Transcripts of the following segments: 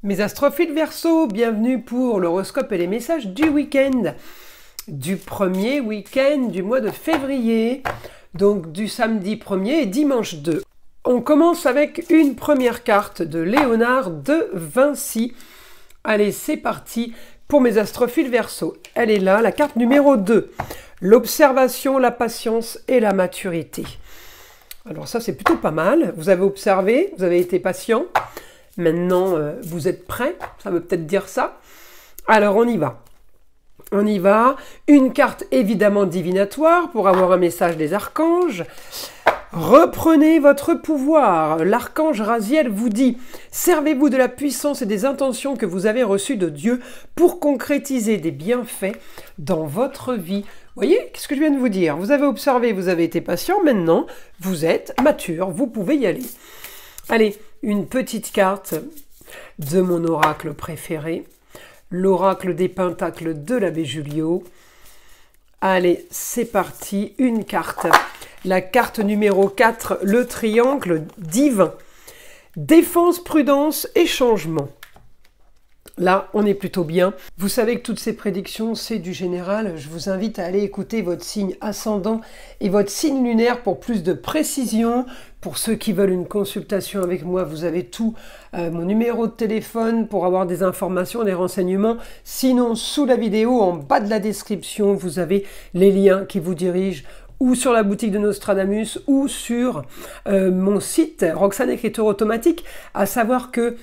Mes astrophiles Verseau, bienvenue pour l'horoscope et les messages du week-end, du premier week-end du mois de février, donc du samedi 1er et dimanche 2. On commence avec une première carte de Léonard de Vinci. Allez, c'est parti pour mes astrophiles Verseau. Elle est là, la carte numéro 2. L'observation, la patience et la maturité. Alors ça, c'est plutôt pas mal. Vous avez observé, vous avez été patient. Maintenant, vous êtes prêts, ça veut peut-être dire ça. Alors, on y va. On y va. Une carte évidemment divinatoire pour avoir un message des archanges. Reprenez votre pouvoir. L'archange Raziel vous dit « Servez-vous de la puissance et des intentions que vous avez reçues de Dieu pour concrétiser des bienfaits dans votre vie. » Vous voyez, qu'est-ce que je viens de vous dire? Vous avez observé, vous avez été patient. Maintenant, vous êtes mature, vous pouvez y aller. Allez, une petite carte de mon oracle préféré, l'oracle des pentacles de l'abbé Julio. Allez, c'est parti, une carte. La carte numéro 4, le triangle divin. Défense, prudence et changement. Là, on est plutôt bien. Vous savez que toutes ces prédictions, c'est du général. Je vous invite à aller écouter votre signe ascendant et votre signe lunaire pour plus de précision. Pour ceux qui veulent une consultation avec moi, vous avez tout. Mon numéro de téléphone pour avoir des informations, des renseignements. Sinon, sous la vidéo, en bas de la description, vous avez les liens qui vous dirigent ou sur la boutique de Nostradamus ou sur mon site Roxane Écriture Automatique. À savoir que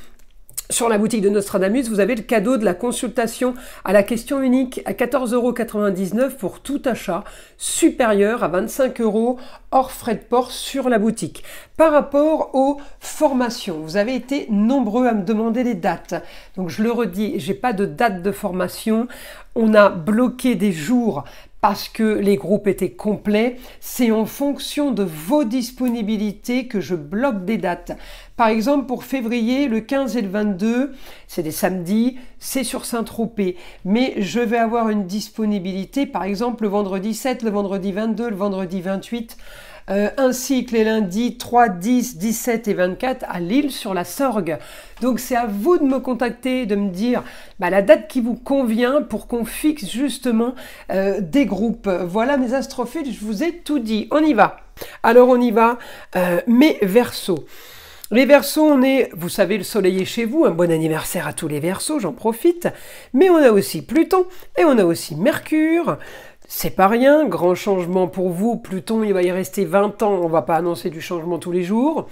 sur la boutique de Nostradamus, vous avez le cadeau de la consultation à la question unique à 14,99 € pour tout achat supérieur à 25 € hors frais de port sur la boutique. Par rapport aux formations, vous avez été nombreux à me demander des dates. Donc je le redis, j'ai pas de date de formation. On a bloqué des jours parce que les groupes étaient complets. C'est en fonction de vos disponibilités que je bloque des dates. Par exemple, pour février, le 15 et le 22, c'est des samedis, c'est sur Saint-Tropez. Mais je vais avoir une disponibilité, par exemple, le vendredi 7, le vendredi 22, le vendredi 28, ainsi que les lundis 3, 10, 17 et 24 à Lille sur la Sorgue. Donc c'est à vous de me contacter, de me dire la date qui vous convient pour qu'on fixe justement des groupes. Voilà mes astrophiles, je vous ai tout dit. On y va. Alors on y va. Mes Verseaux. Les Verseaux, on est, vous savez, le soleil est chez vous, un bon anniversaire à tous les Verseaux, j'en profite. Mais on a aussi Pluton et on a aussi Mercure. C'est pas rien, grand changement pour vous. Pluton, il va y rester 20 ans, on va pas annoncer du changement tous les jours.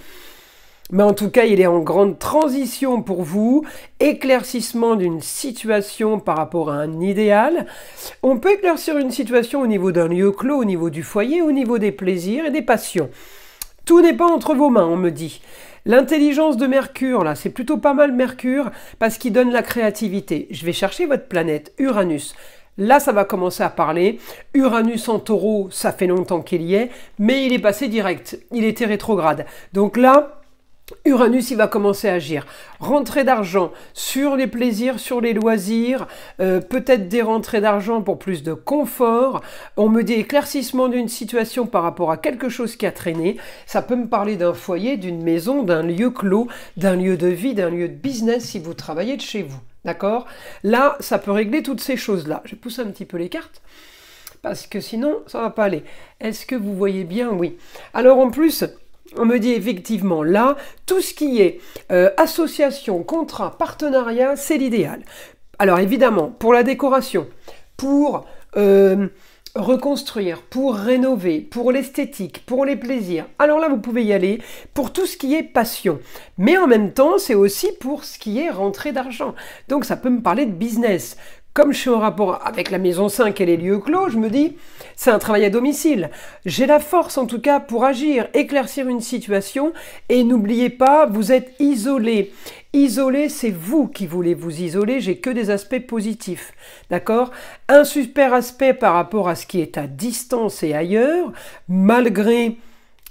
Mais en tout cas, il est en grande transition pour vous. Éclaircissement d'une situation par rapport à un idéal. On peut éclaircir une situation au niveau d'un lieu clos, au niveau du foyer, au niveau des plaisirs et des passions. Tout n'est pas entre vos mains, on me dit. L'intelligence de Mercure, là, c'est plutôt pas mal Mercure, parce qu'il donne la créativité. Je vais chercher votre planète, Uranus. Là, ça va commencer à parler. Uranus en taureau, ça fait longtemps qu'il y est, mais il est passé direct. Il était rétrograde. Donc là, Uranus, il va commencer à agir. Rentrée d'argent sur les plaisirs, sur les loisirs, peut-être des rentrées d'argent pour plus de confort. On me dit éclaircissement d'une situation par rapport à quelque chose qui a traîné. Ça peut me parler d'un foyer, d'une maison, d'un lieu clos, d'un lieu de vie, d'un lieu de business si vous travaillez de chez vous. D'accord? Là, ça peut régler toutes ces choses-là. Je pousse un petit peu les cartes parce que sinon, ça ne va pas aller. Est-ce que vous voyez bien? Oui. Alors en plus, on me dit effectivement là, tout ce qui est association, contrat, partenariat, c'est l'idéal. Alors évidemment, pour la décoration, pour reconstruire, pour rénover, pour l'esthétique, pour les plaisirs. Alors là, vous pouvez y aller pour tout ce qui est passion. Mais en même temps, c'est aussi pour ce qui est rentrée d'argent. Donc ça peut me parler de business. Comme je suis en rapport avec la maison 5 et les lieux clos, je me dis, c'est un travail à domicile. J'ai la force en tout cas pour agir, éclaircir une situation et n'oubliez pas, vous êtes isolé. Isolé, c'est vous qui voulez vous isoler, j'ai que des aspects positifs. D'accord? Un super aspect par rapport à ce qui est à distance et ailleurs, malgré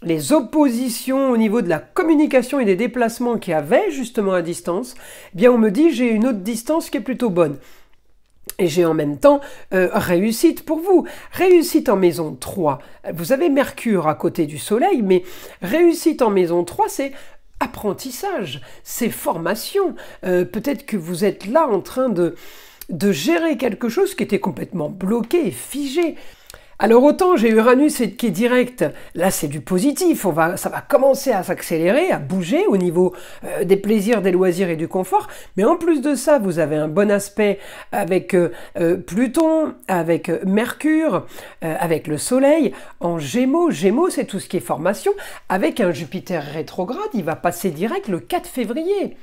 les oppositions au niveau de la communication et des déplacements qu'il y avait justement à distance, eh bien on me dit j'ai une autre distance qui est plutôt bonne. Et j'ai en même temps réussite pour vous. Réussite en maison 3. Vous avez Mercure à côté du Soleil, mais réussite en maison 3, c'est apprentissage, c'est formation. Peut-être que vous êtes là en train de gérer quelque chose qui était complètement bloqué et figé. Alors autant j'ai Uranus qui est direct, là c'est du positif, ça va commencer à s'accélérer, à bouger au niveau des plaisirs, des loisirs et du confort, mais en plus de ça vous avez un bon aspect avec Pluton, avec Mercure, avec le Soleil, en Gémeaux. Gémeaux c'est tout ce qui est formation, avec un Jupiter rétrograde, il va passer direct le 4 février.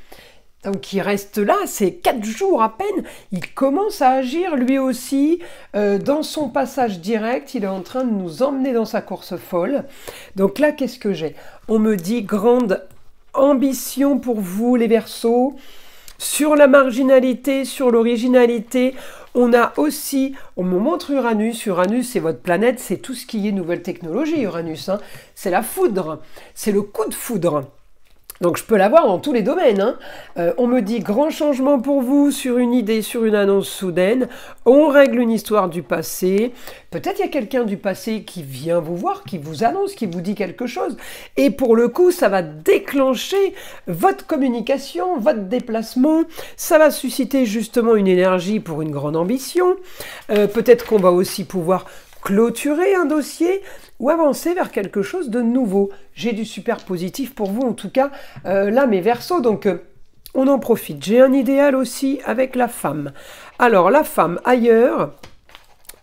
Donc il reste là, c'est 4 jours à peine, il commence à agir lui aussi, dans son passage direct, il est en train de nous emmener dans sa course folle. Donc là, qu'est-ce que j'ai? On me dit grande ambition pour vous les Verseaux, sur la marginalité, sur l'originalité. On a aussi, on me montre Uranus, Uranus c'est votre planète, c'est tout ce qui est nouvelle technologie Uranus, hein. C'est la foudre, c'est le coup de foudre. Donc je peux l'avoir dans tous les domaines, hein. On me dit grand changement pour vous sur une idée, sur une annonce soudaine. On règle une histoire du passé. Peut-être il y a quelqu'un du passé qui vient vous voir, qui vous annonce, qui vous dit quelque chose. Et pour le coup, ça va déclencher votre communication, votre déplacement. Ça va susciter justement une énergie pour une grande ambition. Peut-être qu'on va aussi pouvoir clôturer un dossier ou avancer vers quelque chose de nouveau. J'ai du super positif pour vous, en tout cas, là, mes Verseaux, donc on en profite. J'ai un idéal aussi avec la femme. Alors, la femme ailleurs,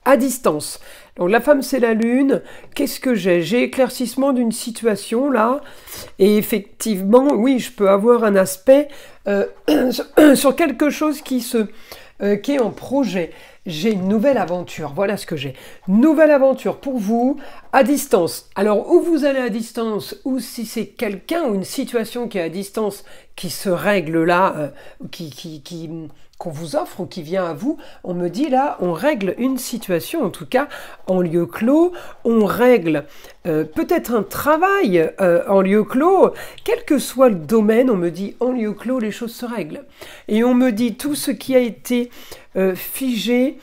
à distance. Donc, la femme, c'est la lune. Qu'est-ce que j'ai? J'ai éclaircissement d'une situation, là. Et effectivement, oui, je peux avoir un aspect sur quelque chose qui est en projet. J'ai une nouvelle aventure, voilà ce que j'ai. Nouvelle aventure pour vous, à distance. Alors, où vous allez à distance, ou si c'est quelqu'un ou une situation qui est à distance, qui se règle là, qu'on vous offre ou qui vient à vous, on me dit là, on règle une situation, en tout cas, en lieu clos, on règle peut-être un travail en lieu clos, quel que soit le domaine, on me dit en lieu clos, les choses se règlent. Et on me dit tout ce qui a été figé,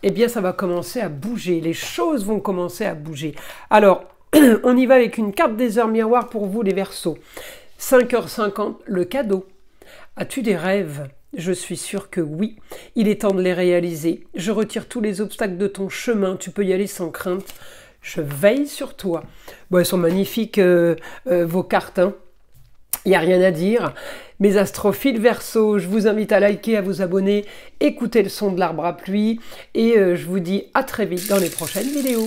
eh bien ça va commencer à bouger, les choses vont commencer à bouger. Alors, on y va avec une carte des heures miroirs pour vous les Verseaux. 5h50, le cadeau. As-tu des rêves? Je suis sûre que oui. Il est temps de les réaliser. Je retire tous les obstacles de ton chemin, tu peux y aller sans crainte. Je veille sur toi. Bon, elles sont magnifiques vos cartes, hein. Il n'y a rien à dire. Mes astrophiles Verseaux, je vous invite à liker, à vous abonner, écouter le son de l'arbre à pluie et je vous dis à très vite dans les prochaines vidéos.